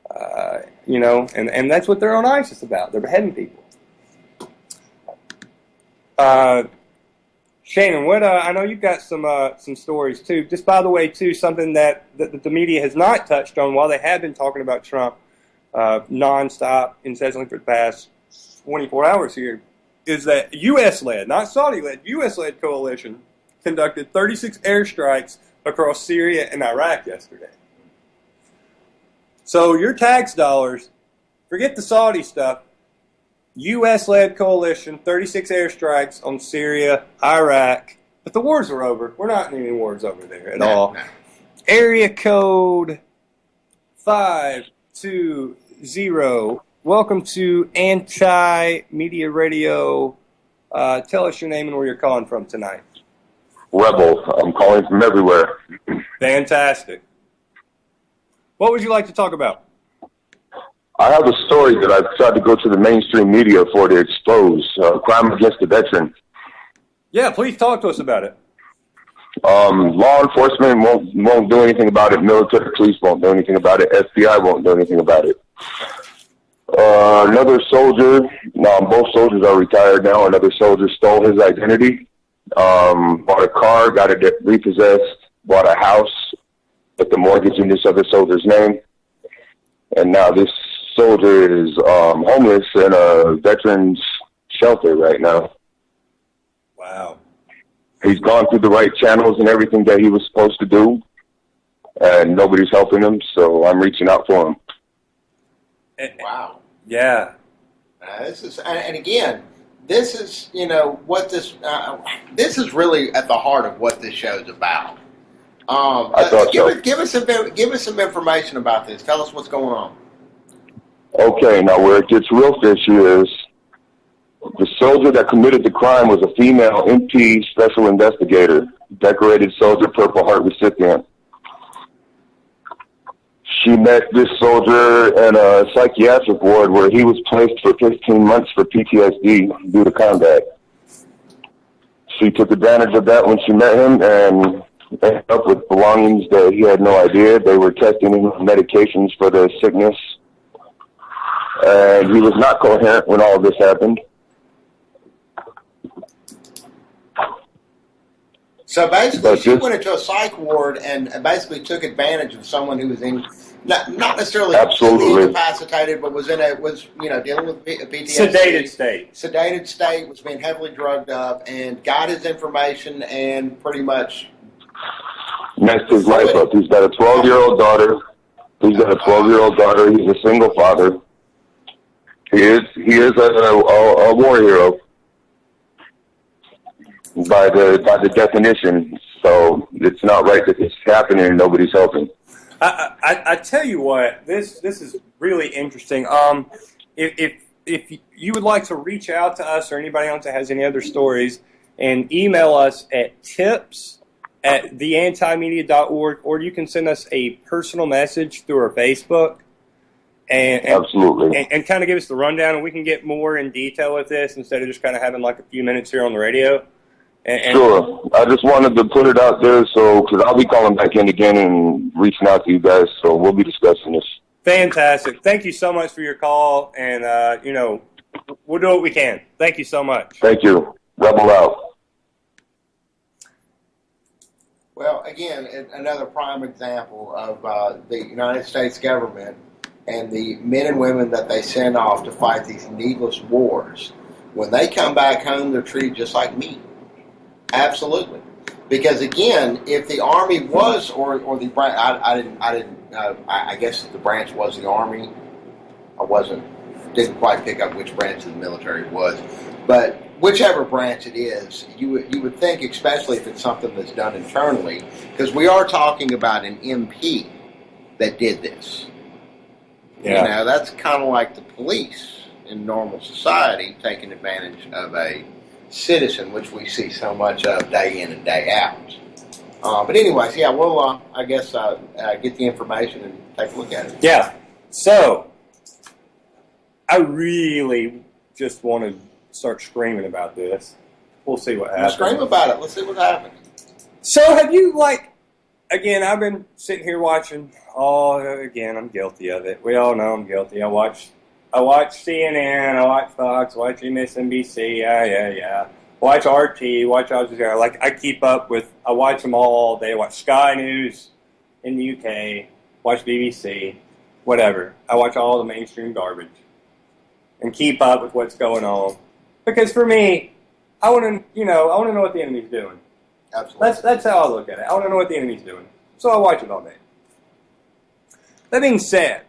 and that's what they're on ISIS about. They're beheading people. Shannon, what I know you've got some stories, too. Just by the way, too, something that the media has not touched on while they have been talking about Trump nonstop, incessantly for the past 24 hours here, is that U.S.-led, not Saudi-led, U.S.-led coalition conducted 36 airstrikes across Syria and Iraq yesterday. So your tax dollars, forget the Saudi stuff, U.S.-led coalition, 36 airstrikes on Syria, Iraq, but the wars are over. We're not in any wars over there at all. No. Area code 520. Welcome to Anti-Media Radio. Tell us your name and where you're calling from tonight. Rebels. I'm calling from everywhere. Fantastic. What would you like to talk about? I have a story that I've tried to go to the mainstream media for to expose crime against the veteran. Yeah, please talk to us about it. Law enforcement won't do anything about it. Military police won't do anything about it. FBI won't do anything about it. Another soldier, both soldiers are retired now. Another soldier stole his identity, bought a car, got it repossessed, bought a house, put the mortgage in this other soldier's name, and now this soldier is homeless in a veterans shelter right now. Wow. He's gone through the right channels and everything that he was supposed to do, and nobody's helping him, so I'm reaching out for him. Wow. Yeah. This is, and again, this is, what this is really at the heart of what this show's about. Give us some information about this. Tell us what's going on. Okay, now where it gets real fishy is the soldier that committed the crime was a female MP special investigator, decorated soldier, Purple Heart recipient. She met this soldier in a psychiatric ward where he was placed for 15 months for PTSD due to combat. She took advantage of that when she met him and ended up with belongings that he had no idea. They were testing him with medications for the sickness. And he was not coherent when all of this happened. So basically, she went into a psych ward and basically took advantage of someone who was not necessarily incapacitated, but was dealing with PTSD. Sedated state, was being heavily drugged up, and got his information and pretty much messed his life up. He's got a 12-year-old daughter. He's a single father. He is a war hero by the definition. So it's not right that this is happening and nobody's helping. I tell you what, this is really interesting. If you would like to reach out to us or anybody else that has any other stories, and email us at tips@theantimedia.org, or you can send us a personal message through our Facebook. And absolutely, and kind of give us the rundown, and we can get more in detail with this instead of just kind of having like a few minutes here on the radio. Sure. I just wanted to put it out there, because I'll be calling back in again and reaching out to you guys, so we'll be discussing this. Fantastic. Thank you so much for your call, and we'll do what we can. Thank you so much. Thank you. Rebel out. Well, again, another prime example of the United States government and the men and women that they send off to fight these needless wars. When they come back home, they're treated just like meat. Absolutely. Because again, if the Army was, or the branch, I guess the branch was the Army. Didn't quite pick up which branch of the military it was. But whichever branch it is, you would think, especially if it's something that's done internally, because we are talking about an MP that did this. Yeah. That's kind of like the police in normal society taking advantage of a citizen, which we see so much of day in and day out. But anyways, yeah, we'll, I guess, get the information and take a look at it. Yeah. So, I really just want to start screaming about this. We'll see what happens. Scream about it. Let's see what happens. So, have you, again, I've been sitting here watching, again, I'm guilty of it. We all know I'm guilty. I watch CNN, I watch Fox, I watch MSNBC, yeah. Watch RT, watch Al Jazeera. I keep up with, I watch them all day. I watch Sky News in the UK, watch BBC, whatever. I watch all the mainstream garbage and keep up with what's going on. Because for me, I want to know what the enemy's doing. Absolutely. That's how I look at it. I want to know what the enemy's doing. So I watch it all day. That being said,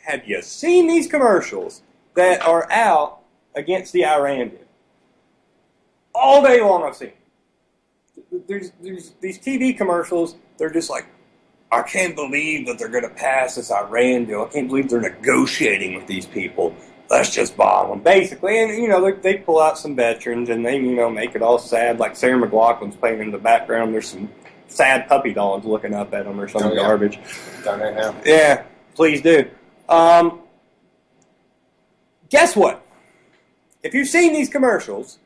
have you seen these commercials that are out against the Iran deal? All day long I've seen it. There's these TV commercials, they're just like, I can't believe that they're going to pass this Iran deal. I can't believe they're negotiating with these people. Let's just bomb them, basically. And, they pull out some veterans and they, make it all sad. Like Sarah McLachlan's playing in the background. There's some sad puppy dogs looking up at them or some garbage. Done that now. Yeah, please do. Guess what? If you've seen these commercials,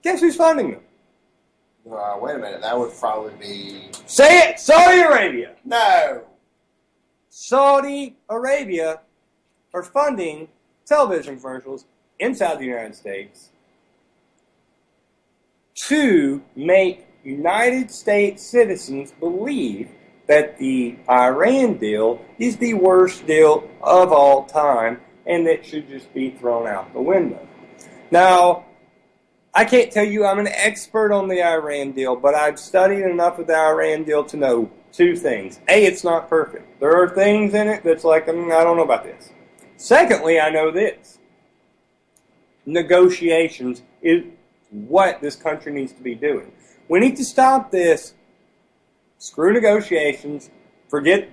guess who's funding them? Wait a minute. That would probably be... Say it! Saudi Arabia! No! Saudi Arabia are funding television commercials inside the United States to make United States citizens believe that the Iran deal is the worst deal of all time and that should just be thrown out the window. Now, I can't tell you I'm an expert on the Iran deal, but I've studied enough of the Iran deal to know two things. A, it's not perfect. There are things in it that's like, I don't know about this. Secondly, I know this. Negotiations is what this country needs to be doing. We need to stop this. Screw negotiations. Forget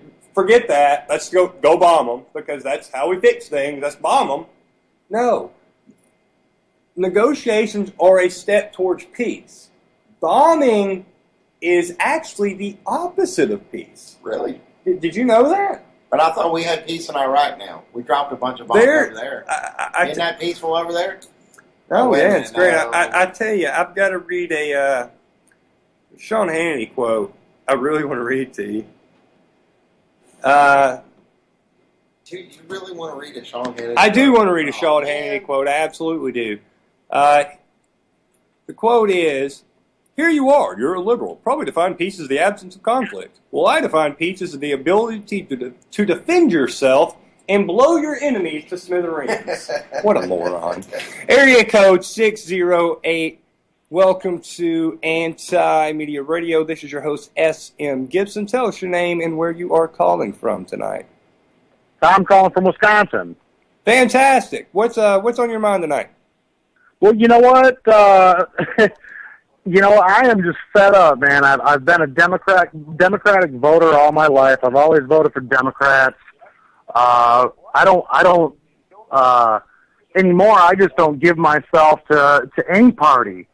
that. Let's go bomb them, because that's how we fix things. Let's bomb them. No. Negotiations are a step towards peace. Bombing is actually the opposite of peace. Really? Did you know that? But I thought we had peace in Iraq now. We dropped a bunch of bombs over there. Isn't that peaceful over there? Oh, yeah, it's great. No. I tell you, I've got to read a Sean Hannity quote. I really want to read to you. Do you really want to read a Sean Hannity I do quote? want to read a Sean Hannity quote. I absolutely do. The quote is, "Here you are, you're a liberal. Probably define peace as the absence of conflict. Well, I define peace as the ability to defend yourself and blow your enemies to smithereens." What a moron. Area code 608. Welcome to Anti-Media Radio. This is your host, S.M. Gibson. Tell us your name and where you are calling from tonight. I'm calling from Wisconsin. Fantastic. What's on your mind tonight? Well, you know what? I am just fed up, man. I've been a Democratic voter all my life. I've always voted for Democrats. I don't anymore. I just don't give myself to any party.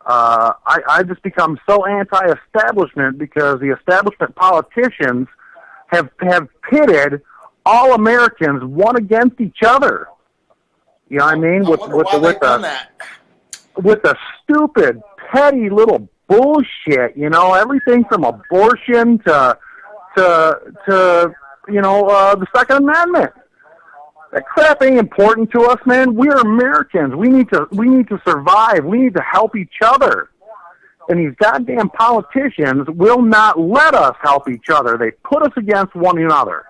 I've just become so anti-establishment because the establishment politicians have pitted all Americans one against each other. You know what I mean? With the stupid, petty little bullshit. You know, everything from abortion to the Second Amendment. That crap ain't important to us, man. We're Americans. We need to survive. We need to help each other. And these goddamn politicians will not let us help each other. They put us against one another.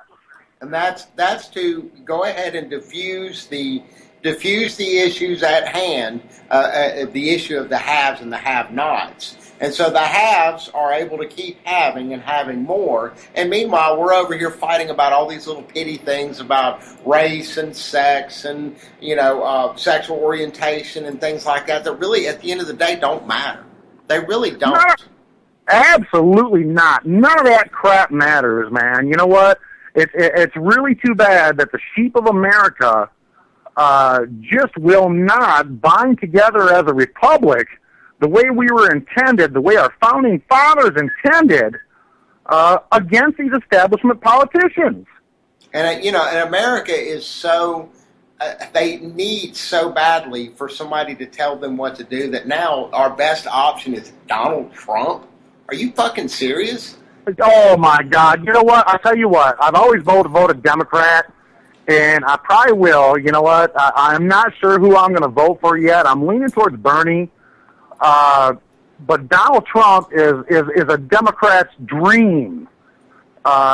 And that's to go ahead and diffuse the issues at hand, the issue of the haves and the have-nots. And so the haves are able to keep having and having more. And meanwhile, we're over here fighting about all these little petty things about race and sex and, sexual orientation and things like that really, at the end of the day, don't matter. They really don't. Absolutely not. None of that crap matters, man. You know what? It's really too bad that the sheep of America just will not bind together as a republic the way we were intended, the way our founding fathers intended, against these establishment politicians. And, and America is so, they need so badly for somebody to tell them what to do that now our best option is Donald Trump. Are you fucking serious? Oh, my God. You know what? I'll tell you what. I've always voted Democrat, and I probably will. You know what? I'm not sure who I'm going to vote for yet. I'm leaning towards Bernie. But Donald Trump is a Democrat's dream.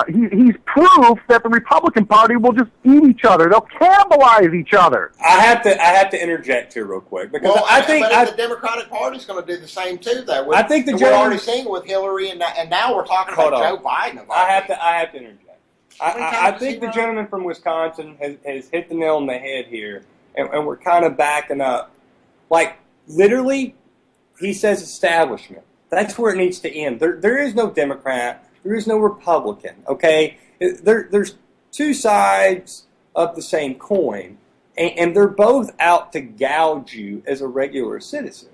He's proof that the Republican Party will just eat each other. They'll cannibalize each other. I have to interject here real quick because the Democratic Party's going to do the same too, though. We're already seeing it with Hillary, and now we're talking about Joe Biden. I have to interject. I think the gentleman from Wisconsin has hit the nail on the head here, and we're kind of backing up. Like, literally, he says establishment. That's where it needs to end. There is no Democrat. There is no Republican, okay? There's two sides of the same coin, and they're both out to gouge you as a regular citizen.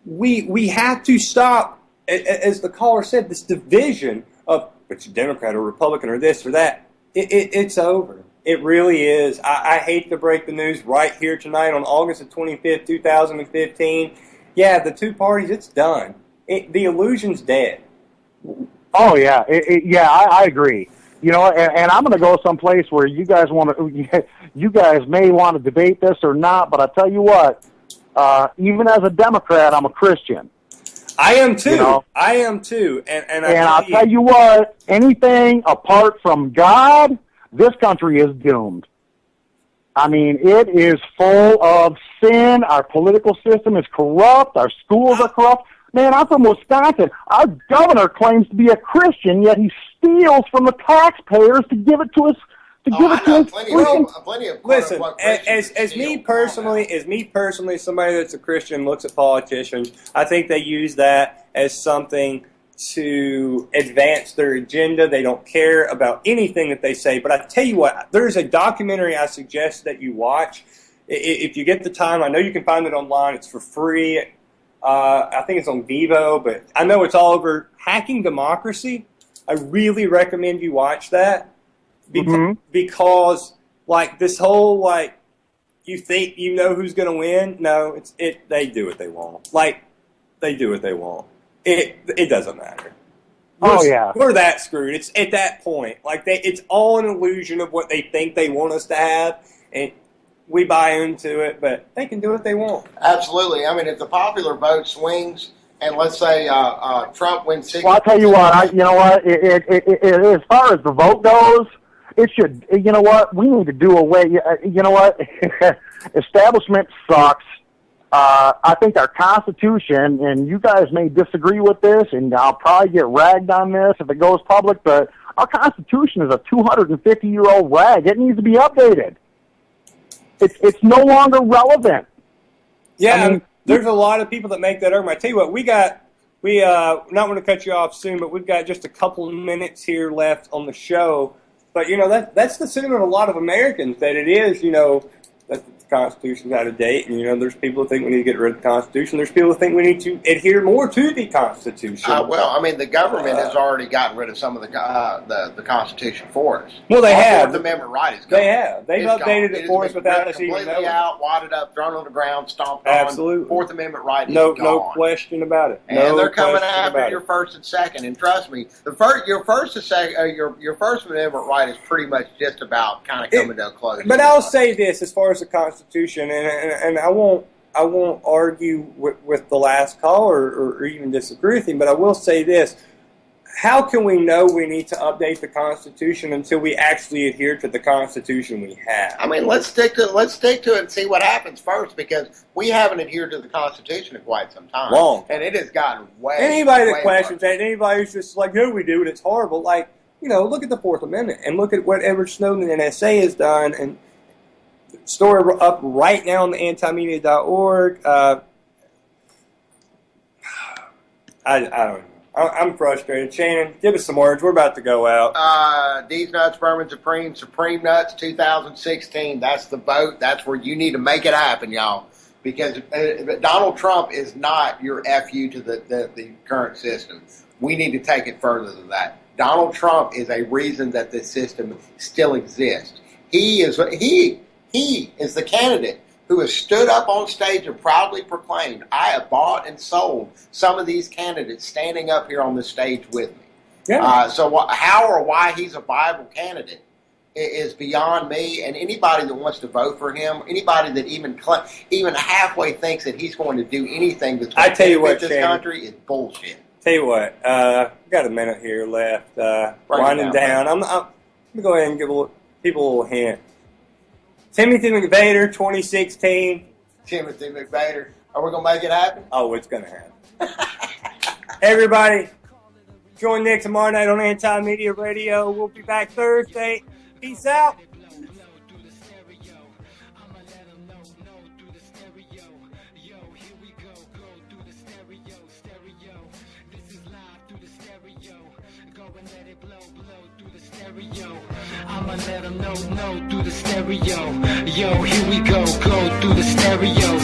We have to stop as the caller said, this division of it's Democrat or Republican or this or that, it's over. It really is. I hate to break the news right here tonight on August the 25th, 2015. Yeah, the two parties, it's done. The illusion's dead. Oh yeah, I agree. You know, and I'm going to go someplace where you guys may want to debate this or not, but I tell you what, even as a Democrat, I'm a Christian. I am too. You know? I am too. And I'll tell you what, anything apart from God, this country is doomed. I mean, it is full of sin. Our political system is corrupt. Our schools are corrupt. Man, I'm from Wisconsin. Our governor claims to be a Christian, yet he steals from the taxpayers to give it to us. Listen, as me personally, somebody that's a Christian looks at politicians, I think they use that as something to advance their agenda. They don't care about anything that they say. But I tell you what, there's a documentary I suggest that you watch. If you get the time, I know you can find it online. It's for free. I think it's on Vivo, but I know it's all over. Hacking Democracy. I really recommend you watch that because like, this whole, like, you think you know who's going to win. No, they do what they want. Like, they do what they want. It doesn't matter. We're that screwed. It's at that point. Like, it's all an illusion of what they think they want us to have, and we buy into it, but they can do what they want. Absolutely. I mean, if the popular vote swings, and let's say Trump wins 60%. Well, I'll tell you what. You know what? As far as the vote goes, it should. You know what? We need to do away. You know what? Establishment sucks. I think our Constitution, and you guys may disagree with this, and I'll probably get ragged on this if it goes public, but our Constitution is a 250-year-old rag. It needs to be updated. It's no longer relevant. Yeah, I mean, there's a lot of people that make that argument. I tell you what, we not going to cut you off soon, but we've got just a couple of minutes here left on the show. But, you know, that's the sentiment of a lot of Americans, that it is, you know, that the Constitution's out of date. And, you know, there's people who think we need to get rid of the Constitution. There's people who think we need to adhere more to the Constitution. Well, I mean, the government has already gotten rid of some of the Constitution for us. Well, they have. Fourth Amendment right is gone. They have. They've updated it for us without us even knowing. Completely out, wadded up, thrown on the ground, stomped Absolutely. on. Fourth Amendment right is gone. No question about it. And they're coming after your first and second. And trust me, your first Amendment right is pretty much just about kind of coming to a close. But I'll say this as far as the Constitution, and I won't argue with the last caller or even disagree with him, but I will say this. How can we know we need to update the Constitution until we actually adhere to the Constitution we have? I mean, let's stick to it and see what happens first, because we haven't adhered to the Constitution in quite some time. Long. And it has gotten way Anybody that questions that, anybody who's just like, no, we do it, it's horrible. Like, you know, look at the Fourth Amendment and look at what Edward Snowden and NSA has done. And story up right now on the antimedia.org. I don't know. I'm frustrated. Shannon, give us some words. We're about to go out. These Nuts, Berman Supreme Nuts 2016. That's the vote. That's where you need to make it happen, y'all. Because Donald Trump is not your FU to the current system. We need to take it further than that. Donald Trump is a reason that this system still exists. He is the candidate who has stood up on stage and proudly proclaimed, I have bought and sold some of these candidates standing up here on the stage with me. Yeah. So how or why he's a viable candidate is beyond me, and anybody that wants to vote for him, anybody that even halfway thinks that he's going to do anything that's going to benefit this country is bullshit. Tell you what, we've got a minute here left. Winding down. I'm going to go ahead and give people a little hint. Timothy McVeigh, 2016. Timothy McVeigh. Are we going to make it happen? Oh, it's going to happen. Everybody, join Nick tomorrow night on Anti-Media Radio. We'll be back Thursday. Peace out. I'ma let them know through the stereo. Yo, here we go through the stereo.